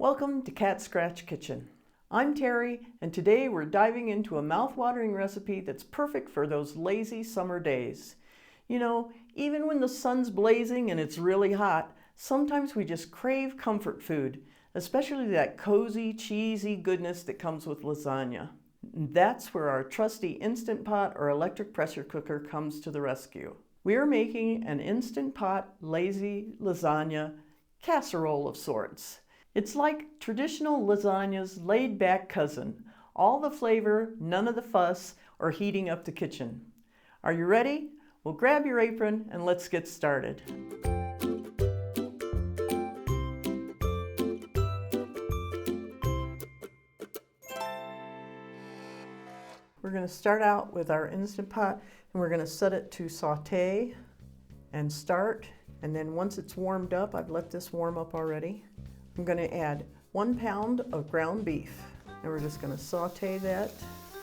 Welcome to Cat Scratch Kitchen. I'm Terry, and today we're diving into a mouth-watering recipe that's perfect for those lazy summer days. You know, even when the sun's blazing and it's really hot, sometimes we just crave comfort food, especially that cozy, cheesy goodness that comes with lasagna. That's where our trusty Instant Pot or electric pressure cooker comes to the rescue. We are making an Instant Pot lazy lasagna casserole of sorts. It's like traditional lasagna's laid-back cousin. All the flavor, none of the fuss, or heating up the kitchen. Are you ready? Well, grab your apron and let's get started. We're going to start out with our Instant Pot, and we're going to set it to saute and start. And then once it's warmed up, I've let this warm up already, I'm going to add 1 pound of ground beef. And we're just going to saute that.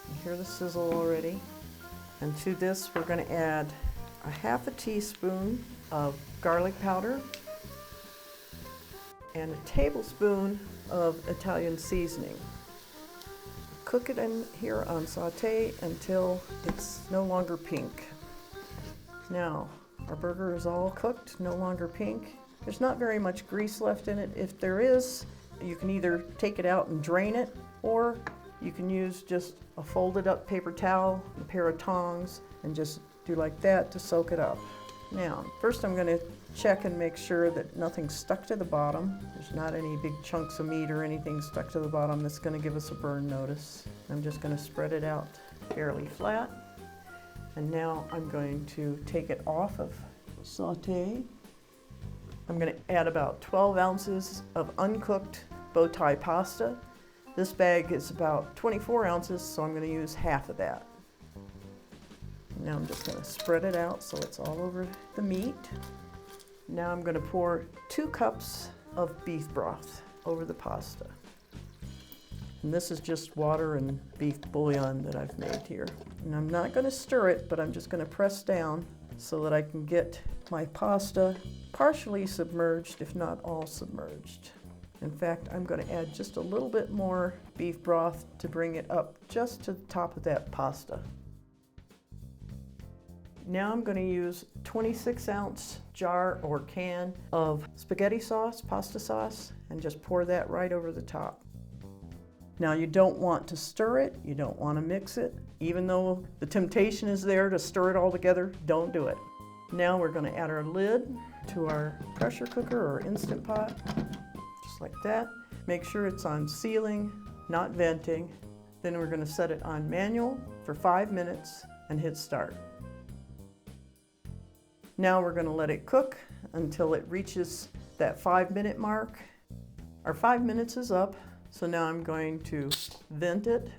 You hear the sizzle already. And to this, we're going to add a half a teaspoon of garlic powder and a tablespoon of Italian seasoning. Cook it in here on saute until it's no longer pink. Now, our burger is all cooked, no longer pink. There's not very much grease left in it. If there is, you can either take it out and drain it, or you can use just a folded up paper towel, a pair of tongs, and just do like that to soak it up. Now, first I'm going to check and make sure that nothing's stuck to the bottom. There's not any big chunks of meat or anything stuck to the bottom that's going to give us a burn notice. I'm just going to spread it out fairly flat. And now I'm going to take it off of saute. I'm going to add about 12 ounces of uncooked bow tie pasta. This bag is about 24 ounces, so I'm going to use half of that. Now I'm just going to spread it out so it's all over the meat. Now I'm going to pour 2 cups of beef broth over the pasta. And this is just water and beef bouillon that I've made here. And I'm not going to stir it, but I'm just going to press down so that I can get my pasta partially submerged, if not all submerged. In fact, I'm going to add just a little bit more beef broth to bring it up just to the top of that pasta. Now I'm going to use a 26-ounce jar or can of spaghetti sauce, pasta sauce, and just pour that right over the top. Now you don't want to stir it, you don't want to mix it. Even though the temptation is there to stir it all together, don't do it. Now we're going to add our lid to our pressure cooker or Instant Pot, just like that. Make sure it's on sealing, not venting. Then we're going to set it on manual for 5 minutes and hit start. Now we're going to let it cook until it reaches that 5-minute mark. Our 5 minutes is up, so now I'm going to vent it.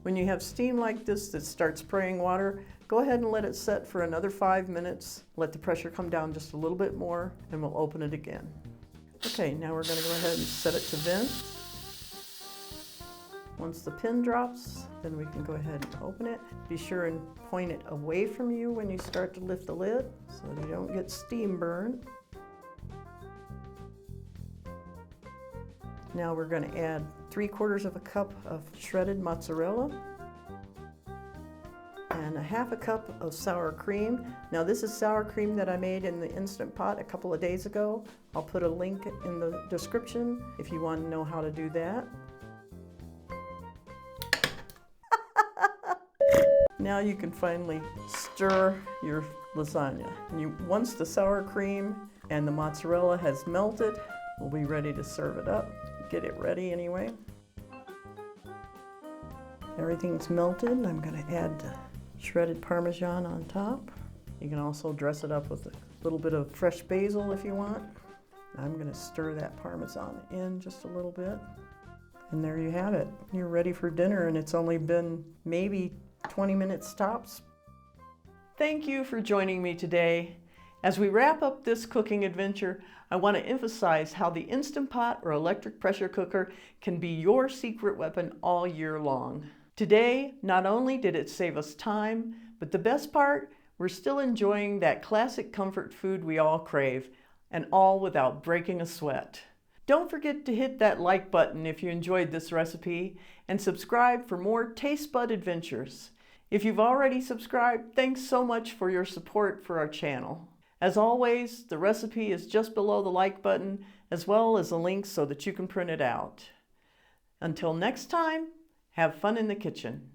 When you have steam like this that starts spraying water, go ahead and let it set for another 5 minutes. Let the pressure come down just a little bit more, and we'll open it again. Okay, now we're going to go ahead and set it to vent. Once the pin drops, then we can go ahead and open it. Be sure and point it away from you when you start to lift the lid so you don't get steam burn. Now we're going to add 3/4 cup of shredded mozzarella and a half a cup of sour cream. Now this is sour cream that I made in the Instant Pot a couple of days ago. I'll put a link in the description if you want to know how to do that. Now you can finally stir your lasagna. Once the sour cream and the mozzarella has melted, we'll be ready to serve it up. Get it ready anyway. Everything's melted. I'm going to add the shredded Parmesan on top. You can also dress it up with a little bit of fresh basil if you want. I'm going to stir that Parmesan in just a little bit. And there you have it. You're ready for dinner, and it's only been maybe 20 minutes tops. Thank you for joining me today. As we wrap up this cooking adventure, I want to emphasize how the Instant Pot or electric pressure cooker can be your secret weapon all year long. Today, not only did it save us time, but the best part, we're still enjoying that classic comfort food we all crave, and all without breaking a sweat. Don't forget to hit that like button if you enjoyed this recipe and subscribe for more taste bud adventures. If you've already subscribed, thanks so much for your support for our channel. As always, the recipe is just below the like button, as well as a link so that you can print it out. Until next time, have fun in the kitchen.